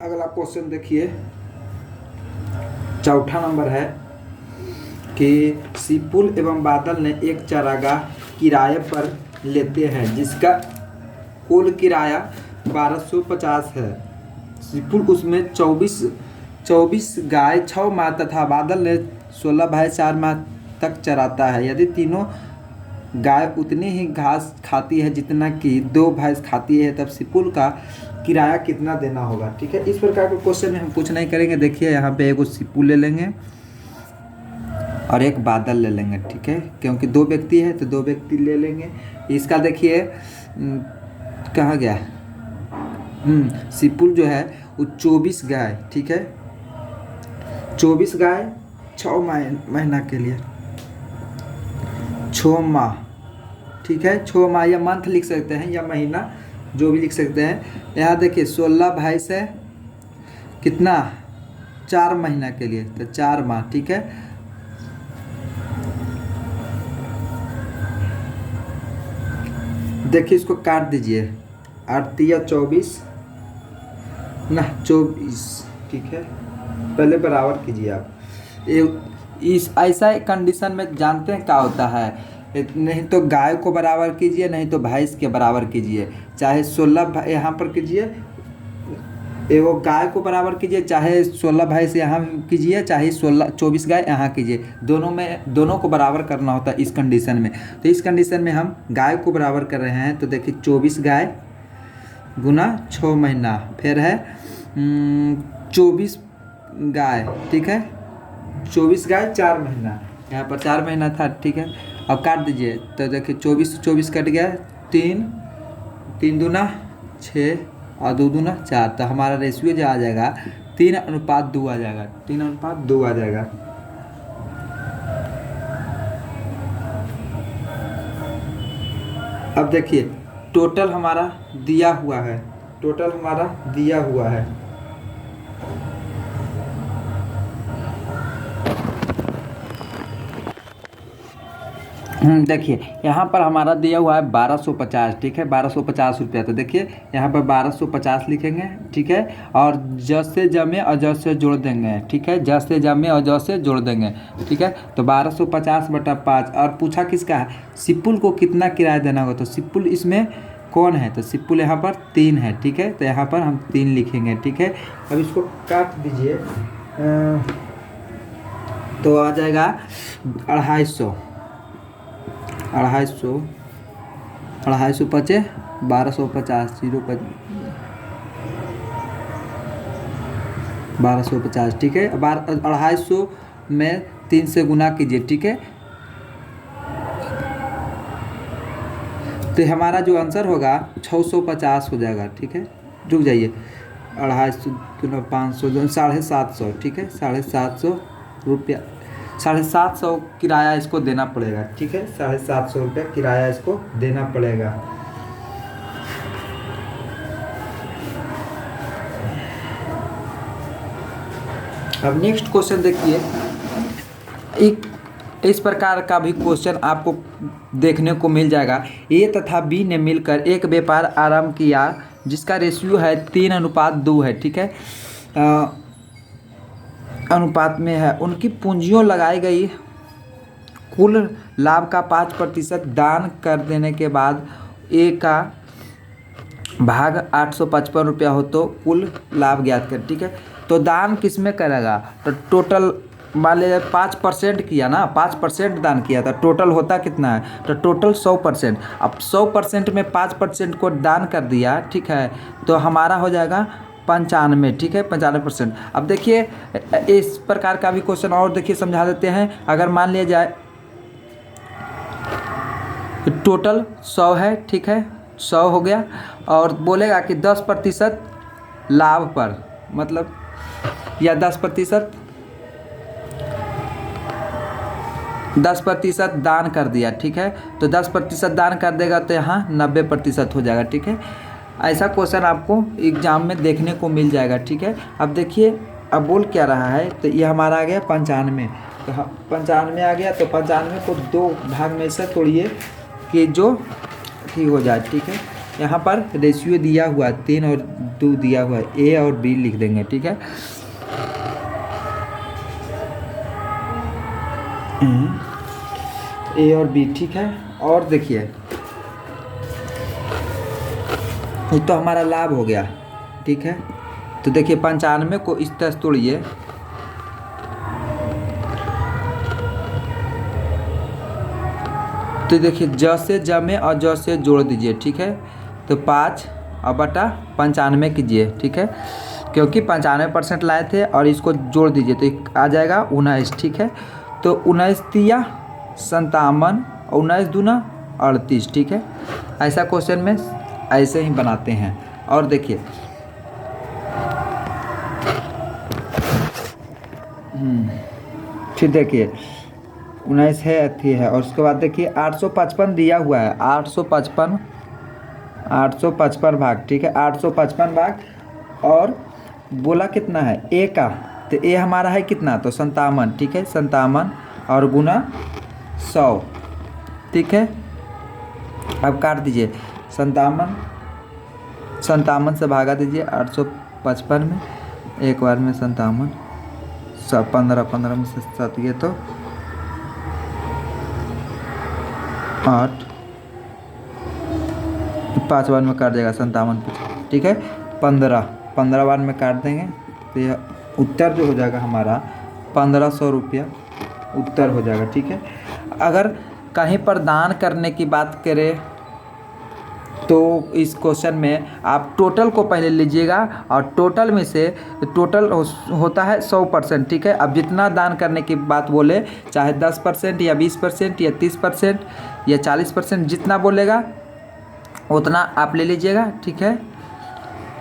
अगला क्वेश्चन देखिए, चौथा नंबर है कि सिपुल एवं बादल ने एक चारागाह किराए पर लेते हैं जिसका कुल किराया 1250 है। सिपुल उसमें 24 गाय 6 माह तथा बादल ने 16 भैंस 4 माह तक चराता है। यदि तीनों गाय उतनी ही घास खाती है जितना कि 2 भैंस खाती है, तब सिपुल का किराया कितना देना होगा। ठीक है, इस प्रकार के क्वेश्चन में हम कुछ नहीं करेंगे। देखिए यहाँ पे एक सिपुल ले लेंगे और एक बादल ले लेंगे। ठीक है, क्योंकि 2 व्यक्ति है तो 2 व्यक्ति ले लेंगे। इसका देखिए कहाँ गया, सिपुल जो है वो 24 गाय, ठीक है, 24 गाय 6 महीना के लिए, 6 माह, ठीक है, 6 माह या मंथ लिख सकते हैं या महीना जो भी लिख सकते हैं। यहाँ देखिए 16 भैंस है, कितना 4 महीना के लिए, तो 4 माह, ठीक है। देखिए इसको काट दीजिए, 8 या 24 ना 24, ठीक है, पहले बराबर कीजिए आप। इस ऐसा कंडीशन में जानते हैं क्या होता है, नहीं तो गाय को बराबर कीजिए, नहीं तो भैंस के बराबर कीजिए। चाहे 16 यहाँ पर कीजिए, एगो गाय को बराबर कीजिए, चाहे 16 भैंस यहाँ कीजिए, चाहे 24 गाय यहाँ कीजिए। दोनों को बराबर करना होता है इस कंडीशन में। तो इस कंडीशन में हम गाय को बराबर कर रहे हैं, तो देखिए 24 गाय गुना 6 महीना, फिर है 24 गाय, ठीक है, 24 गाय 4 महीना, यहाँ पर 4 महीना था, ठीक है। अब काट दीजिए, तो देखिए 24 कट गया, 3 दूना 6 और 2 दूना 4, तो हमारा रेशियो जो आ जाएगा 3:2 आ जाएगा, 3:2 आ जाएगा। अब देखिए टोटल हमारा दिया हुआ है, देखिए यहाँ पर हमारा दिया हुआ है 1250, ठीक है, 1250 रुपया। तो देखिए यहाँ पर 1250 लिखेंगे, ठीक है, और जस से जमे और जस से जोड़ देंगे, ठीक है, जस से जमे और जस से जोड़ देंगे, ठीक है। तो 1250/5, और पूछा किसका है, सिपुल को कितना किराया देना होगा। तो सिपुल इसमें कौन है, तो सिपुल यहाँ पर 3 है, ठीक है, तो यहाँ पर हम 3 लिखेंगे, ठीक है। अब इसको काट दीजिए, तो आ जाएगा 250, 250 पचे 1250, 1250, ठीक है। 250 में 3 से गुना कीजिए, ठीक है, तो हमारा जो आंसर होगा 650 हो जाएगा, ठीक है। रुक जाइए, 250 गुना 500 750, ठीक है, 750 रुपया, 750 किराया इसको देना पड़ेगा, ठीक है, 750 रुपया किराया इसको देना पड़ेगा। अब नेक्स्ट क्वेश्चन देखिए, एक इस प्रकार का भी क्वेश्चन आपको देखने को मिल जाएगा। ए तथा बी ने मिलकर एक व्यापार आरंभ किया जिसका रेशियो है 3:2 है, ठीक है, अनुपात में है। उनकी पूंजियों लगाई गई कुल लाभ का 5% दान कर देने के बाद ए का भाग 855 रुपया हो तो कुल लाभ ज्ञात कर, ठीक है। तो दान किस में करेगा, तो टोटल मान लीजिए 5% किया ना, 5% दान किया था, टोटल होता कितना है, तो टोटल 100%। अब 100% में 5% को दान कर दिया, ठीक है, तो हमारा हो जाएगा 95, ठीक है, 95%। अब देखिए इस प्रकार का भी क्वेश्चन और देखिए समझा देते हैं। अगर मान लिया जाए टोटल 100 है, ठीक है, 100 हो गया, और बोलेगा कि 10% लाभ पर, मतलब या 10% दान कर दिया, ठीक है, तो 10% दान कर देगा तो यहाँ 90% हो जाएगा, ठीक है। ऐसा क्वेश्चन आपको एग्जाम में देखने को मिल जाएगा, ठीक है। अब देखिए अब बोल क्या रहा है, तो ये हमारा आ गया 95, तो 95 आ गया, तो 95 को 2 भाग में से तोड़िए कि जो ठीक हो जाए, ठीक है। यहाँ पर रेशियो दिया हुआ है 3 और 2 दिया हुआ है, ए और बी लिख देंगे, ठीक है। ए और बी, ठीक है। और देखिए ये तो हमारा लाभ हो गया, ठीक है। तो देखिए 95 को इस तरह से तोड़िए, तो देखिए ज से ज में और ज से जोड़ दीजिए, ठीक है। तो 5 और बटा 95 कीजिए, ठीक है, क्योंकि 95% लाए थे और इसको जोड़ दीजिए तो आ जाएगा 19, ठीक है। तो 19 तिया 57 और 19 दूना 38, ठीक है। ऐसा क्वेश्चन में ऐसे ही बनाते हैं। और देखिए फिर देखिए 19 है, अथी है, और उसके बाद देखिए 855 दिया हुआ है, 855 भाग, ठीक है, 855 भाग, और बोला कितना है ए का, तो ए हमारा है कितना, तो 57, ठीक है, 57 और गुना 100, ठीक है। अब काट दीजिए, 57 से भागा दीजिए 855 में, एक बार में 57, 15 में से 7 ये तो 8, 5 बार में काट जाएगा 57, ठीक है। 15 बार में काट देंगे तो यह उत्तर जो हो जाएगा हमारा 1500 रुपया उत्तर हो जाएगा, ठीक है। अगर कहीं पर दान करने की बात करें तो इस क्वेश्चन में आप टोटल को पहले लीजिएगा, और टोटल में से टोटल होता है 100%, ठीक है। अब जितना दान करने की बात बोले, चाहे 10% या 20% या 30% या 40%, जितना बोलेगा उतना आप ले लीजिएगा, ठीक है।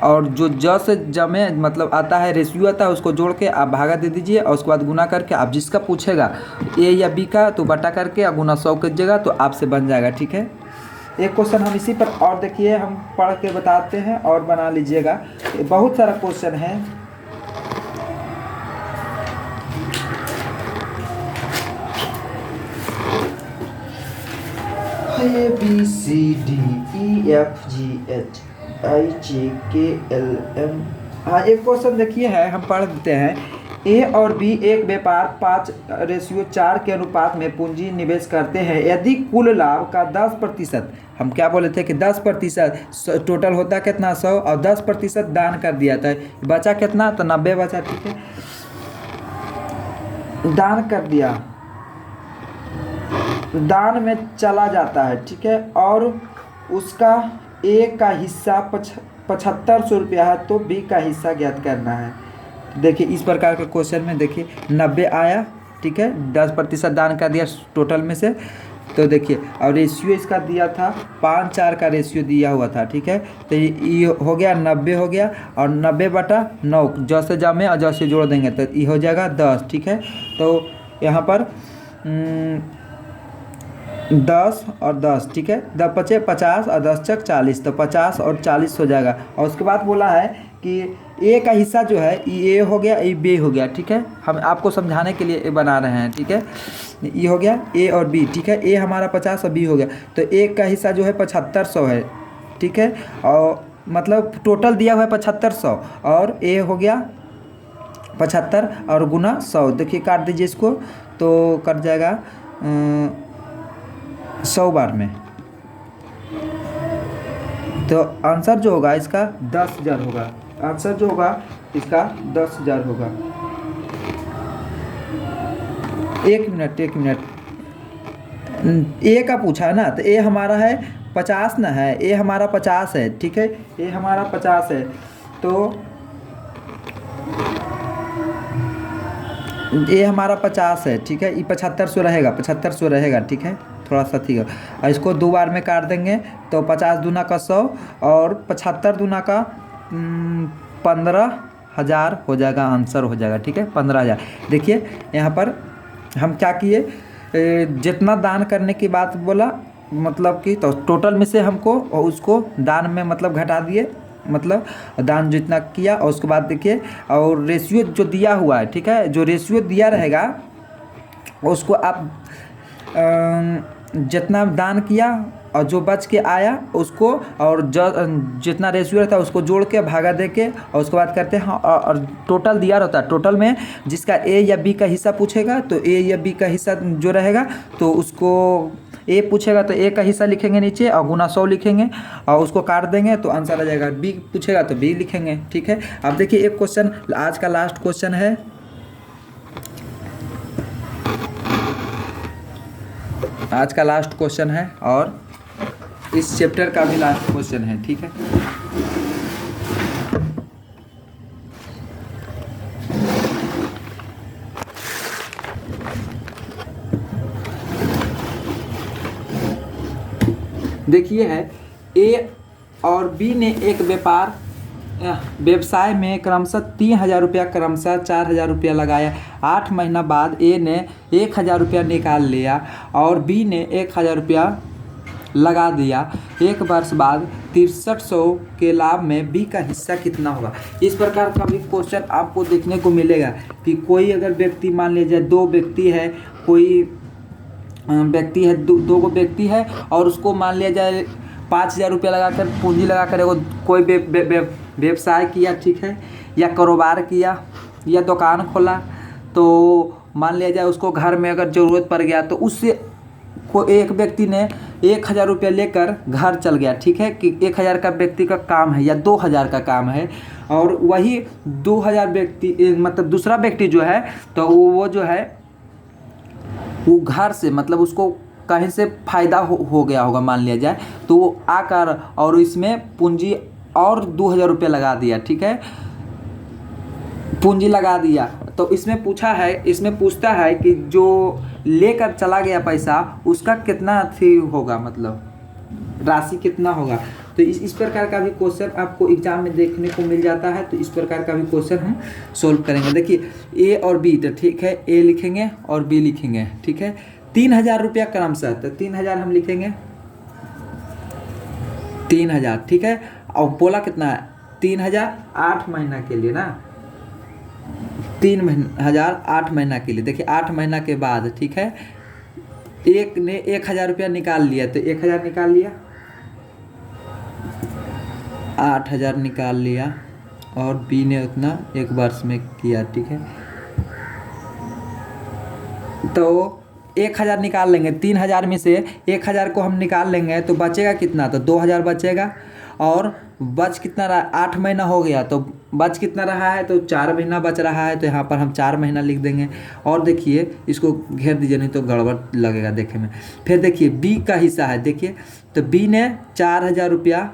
और जो ज से जमे मतलब आता है, रेशियो आता है, उसको जोड़ के आप भागा दे दीजिए, और उसके बाद गुना करके आप जिसका पूछेगा ए या बी का तो बटा करके और गुना 100 कीजिएगा तो आपसे बन जाएगा, ठीक है। एक क्वेश्चन हम इसी पर और देखिए हम पढ़ के बताते हैं और बना लीजिएगा, बहुत सारा क्वेश्चन है। A B C D E F G H I J K L M. हाँ, एक क्वेश्चन देखिए है, हम पढ़ देते हैं। ए और बी एक व्यापार 5:4 के अनुपात में पूंजी निवेश करते हैं। यदि कुल लाभ का 10%, हम क्या बोले थे कि 10%, टोटल होता कितना 100, और 10% दान कर दिया था, बचा कितना, तो 90 बचा, ठीक है। दान कर दिया, दान में चला जाता है, ठीक है, और उसका ए का हिस्सा 7500 रुपया है, तो बी का हिस्सा ज्ञात करना है। देखिए इस प्रकार के क्वेश्चन में देखिए 90 आया, ठीक है, 10% दान कर दिया टोटल में से, तो देखिए और रेशियो इसका दिया था 5:4 का रेशियो दिया हुआ था, ठीक है। तो ये हो गया 90 हो गया, और 90/9 जैसे जमे और जैसे जोड़ देंगे तो ये हो जाएगा 10, ठीक है। तो यहाँ पर 10 और 10, ठीक है, 10 बचे 50 और 10 चक 40, तो 50 और 40 हो जाएगा। और उसके बाद बोला है कि ए का हिस्सा जो है ये ए हो गया, ये बी हो गया, ठीक है। हम आपको समझाने के लिए ए बना रहे हैं, ठीक है। ये हो गया ए और बी, ठीक है, ए हमारा 50 और बी हो गया, तो ए का हिस्सा जो है 7500 है, ठीक है, और मतलब टोटल दिया हुआ है 7500, और ए हो गया 75 और गुना 100, देखिए काट दीजिए इसको तो कट जाएगा 100 बार में, तो आंसर जो होगा इसका 10,000 होगा। आंसर जो होगा इसका 10,000 होगा। एक मिनट ए का पूछा है ना, तो ए हमारा है 50 ना है, ए हमारा 50 है, ठीक है, ए हमारा 50 है, तो ए हमारा 50 है, ठीक है, ये 7500 रहेगा, 7500 रहेगा, ठीक है, थोड़ा सा ठीक है। और इसको 2 बार में काट देंगे तो 50 दूना का 100 और 75 दूना का 15,000 हो जाएगा, आंसर हो जाएगा, ठीक है, 15,000। देखिए यहाँ पर हम क्या किए, जितना दान करने की बात बोला, मतलब कि तो टोटल में से हमको उसको दान में मतलब घटा दिए, मतलब दान जितना किया, और उसके बाद देखिए और रेशियो जो दिया हुआ है, ठीक है, जो रेशियो दिया रहेगा उसको आप जितना दान किया और जो बच के आया उसको, और जो जितना रेशियो रहता है उसको जोड़ के भागा दे के, और उसके बाद करते हैं और टोटल दिया रहता है। टोटल में जिसका ए या बी का हिस्सा पूछेगा तो ए या बी का हिस्सा जो रहेगा तो उसको ए पूछेगा तो ए का हिस्सा लिखेंगे नीचे और गुना 100 लिखेंगे और उसको काट देंगे तो आंसर आ जाएगा। बी पूछेगा तो बी लिखेंगे। ठीक है, अब देखिए एक क्वेश्चन, आज का लास्ट क्वेश्चन है। आज का लास्ट क्वेश्चन है और इस चैप्टर का भी लास्ट क्वेश्चन है। ठीक है, देखिए है ए और बी ने एक व्यवसाय में क्रमशः 3,000 रुपया क्रमशः 4,000 रुपया लगाया। 8 महीना बाद ए ने 1,000 रुपया निकाल लिया और बी ने 1,000 रुपया लगा दिया। 1 वर्ष बाद 6300 के लाभ में बी का हिस्सा कितना होगा। इस प्रकार का भी क्वेश्चन आपको देखने को मिलेगा कि कोई अगर व्यक्ति, मान लीजिए 2 व्यक्ति है, कोई व्यक्ति है, दो व्यक्ति है और उसको मान लिया जाए 5,000 रुपया लगाकर पूंजी लगाकर एगो कोई व्यवसाय किया। ठीक है, या कारोबार किया या दुकान खोला। तो मान लिया जाए उसको घर में अगर ज़रूरत पड़ गया तो उससे को एक व्यक्ति ने 1,000 रुपया लेकर घर चल गया। ठीक है, कि 1,000 का व्यक्ति का काम है या 2,000 का काम है, और वही 2,000 व्यक्ति मतलब दूसरा व्यक्ति जो है तो वो जो है वो घर से मतलब उसको कहीं से फ़ायदा हो गया होगा मान लिया जाए, तो वो आकर और इसमें पूंजी और 2,000 रुपया लगा दिया। ठीक है, पूंजी लगा दिया। तो इसमें पूछता है कि जो लेकर चला गया पैसा उसका कितना थी होगा, मतलब राशि कितना होगा। तो इस प्रकार का भी क्वेश्चन आपको एग्जाम में देखने को मिल जाता है। तो इस प्रकार का भी क्वेश्चन हम सोल्व करेंगे। देखिए ए और बी, तो ठीक है ए लिखेंगे और बी लिखेंगे। ठीक है, 3,000 रुपया क्रमशः, तो 3,000 हम लिखेंगे 3,000। ठीक है, और बोला कितना है 3,000 8 महीना के लिए ना, 3,000 8 महीना के लिए। देखिए 8 महीना के बाद, ठीक है, एक ने 1,000 रुपया निकाल लिया तो 1,000 निकाल लिया, 8,000 निकाल लिया और बी ने उतना 1 वर्ष में किया। ठीक है, तो 1,000 निकाल लेंगे, 3,000 में से 1,000 को हम निकाल लेंगे तो बचेगा कितना, तो 2,000 बचेगा। और बच कितना रहा, 8 महीना हो गया तो बच कितना रहा है, तो 4 महीना बच रहा है। तो यहाँ पर हम 4 महीना लिख देंगे। और देखिए इसको घेर दीजिए नहीं तो गड़बड़ लगेगा देखने में। फिर देखिए बी का हिस्सा है, देखिए तो बी ने 4,000 रुपया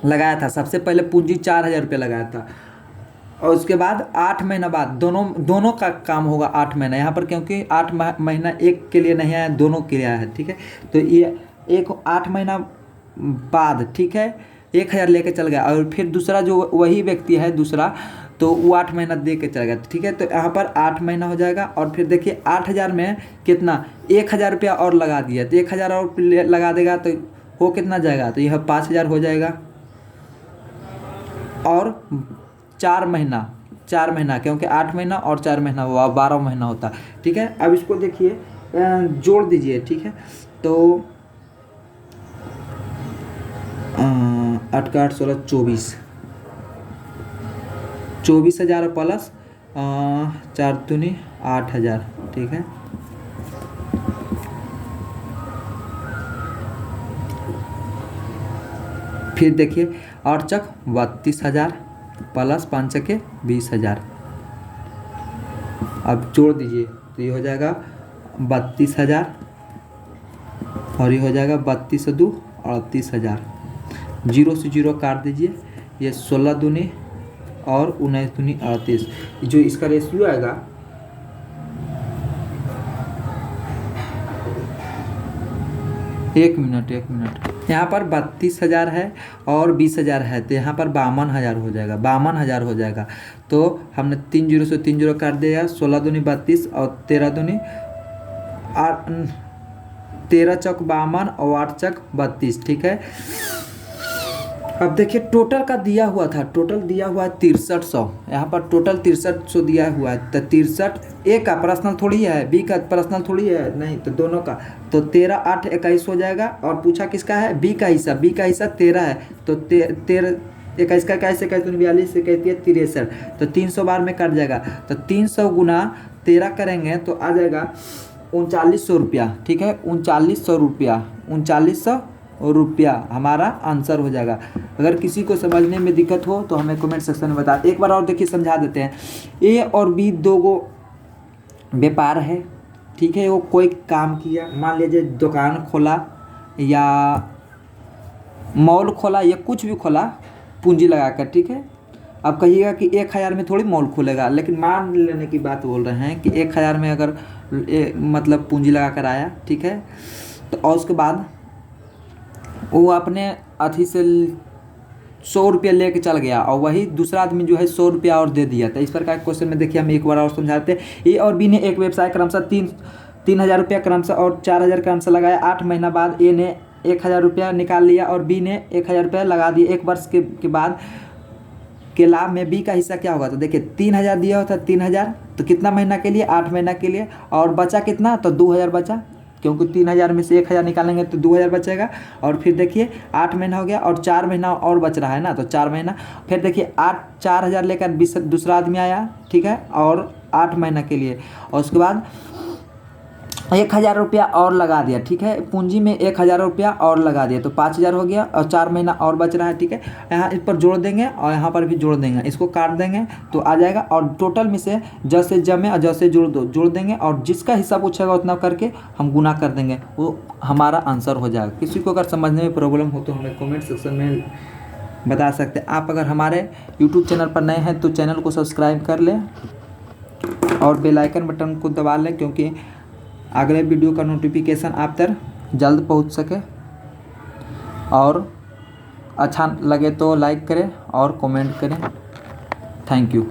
लगाया था, सबसे पहले पूंजी 4,000 रुपया लगाया था। और उसके बाद 8 महीना बाद दोनों का काम होगा 8 महीना यहाँ पर, क्योंकि 8 महीना एक के लिए नहीं आया, दोनों के लिए आया है। ठीक है, तो ये 8 महीना बाद, ठीक है, 1,000 लेके चल गया। और फिर दूसरा जो वही व्यक्ति है दूसरा, तो वो 8 महीना दे के चल गया। ठीक है, तो यहाँ पर 8 महीना हो जाएगा। और फिर देखिए 8,000 में कितना, 1,000 रुपया और लगा दिया, तो 1,000 और लगा देगा तो वो कितना जाएगा, तो यह 5,000 हो जाएगा। और 4 महीना क्योंकि 8 महीना और 4 महीना हुआ 12 महीना होता। ठीक है, अब इसको देखिए जोड़ दीजिए। ठीक है, तो 8 का 8 16 24,000 प्लस 4 दूनी 8,000। ठीक है, फिर देखिए 8 चक 32,000 प्लस 5 चके 20,000। अब जोड़ दीजिए तो ये हो जाएगा 32,000 और ये हो जाएगा 32 से 2 38,000। 0 से 0 काट दीजिए, ये 16 दूनी और 19 दूनी 38। जो इसका रेशियो आएगा एक मिनट यहाँ पर 32,000 है और 20,000 है, तो यहाँ पर 52,000 हो जाएगा, 52,000 हो जाएगा। तो हमने 3 0 से 3 0 काट दिया, 16 दूनी 32 और 13 दूनी 13 चौक 52 और 8 चक 32। ठीक है, अब देखिए टोटल का दिया हुआ था, टोटल दिया हुआ है 6300, यहाँ पर टोटल 6300 दिया हुआ है। तो 63 ए का पर्सनल थोड़ी है, बी का पर्सनल थोड़ी है, नहीं तो दोनों का। तो 13 8 21 हो जाएगा। और पूछा किसका है, बी का हिस्सा, बी का हिस्सा 13 है। तो 13 21 का कैसे, 42 से कहती है 63, तो 300 बार में कट जाएगा। तो 300 गुना 13 करेंगे तो आ जाएगा 3900 रुपया। ठीक है, 3900 रुपया, 3900 रुपया हमारा आंसर हो जाएगा। अगर किसी को समझने में दिक्कत हो तो हमें कमेंट सेक्शन में बता। एक बार और देखिए समझा देते हैं। ए और बी दो गो व्यापार है। ठीक है, वो कोई काम किया, मान लीजिए दुकान खोला या मॉल खोला या कुछ भी खोला पूंजी लगाकर। ठीक है, अब कहिएगा कि 1000 में थोड़ी मॉल खोलेगा, लेकिन मान लेने की बात बोल रहे हैं कि 1000 में अगर मतलब पूंजी लगा कर आया। ठीक है, तो और उसके बाद वो अपने अथी से 100 रुपया लेके चल गया और वही दूसरा आदमी जो है 100 रुपया और दे दिया। तो इस प्रकार के क्वेश्चन में देखिए हम एक बार और समझाते हैं। ए और बी ने एक व्यवसाय क्रमशः 3000 रुपया क्रमशः और 4000 क्रमशः लगाया। 8 महीना बाद ए ने 1000 रुपया निकाल लिया और बी ने 1000 रुपया लगा दिए। 1 वर्ष के बाद के लाभ में बी का हिस्सा क्या होगा। तो देखिए 3000 दिया हुआ था, 3000 तो कितना महीना के लिए, 8 महीना के लिए, और बचा कितना, तो 2000 बचा, क्योंकि 3000 में से 1000 निकालेंगे तो 2000 बचेगा। और फिर देखिए 8 महीना हो गया और 4 महीना और बच रहा है ना, तो 4 महीना। फिर देखिए 4000 लेकर दूसरा आदमी आया। ठीक है, और 8 महीना के लिए, और उसके बाद 1000 रुपया और लगा दिया। ठीक है, पूंजी में 1000 रुपया और लगा दिया तो 5000 हो गया और 4 महीना और बच रहा है। ठीक है, यहाँ इस पर जोड़ देंगे और यहाँ पर भी जोड़ देंगे, इसको काट देंगे तो आ जाएगा। और टोटल में से जैसे जमे और जैसे जोड़ देंगे और जिसका हिस्सा पूछेगा उतना करके हम गुना कर देंगे, वो हमारा आंसर हो जाएगा। किसी को अगर समझने में प्रॉब्लम हो तो हमें कमेंट सेक्शन में बता सकते हैं। आप अगर हमारे यूट्यूब चैनल पर नए हैं तो चैनल को सब्सक्राइब कर लें और बेल आइकन बटन को दबा लें, क्योंकि अगले वीडियो का नोटिफिकेशन आप तक जल्द पहुंच सके। और अच्छा लगे तो लाइक करें और कमेंट करें। Thank you.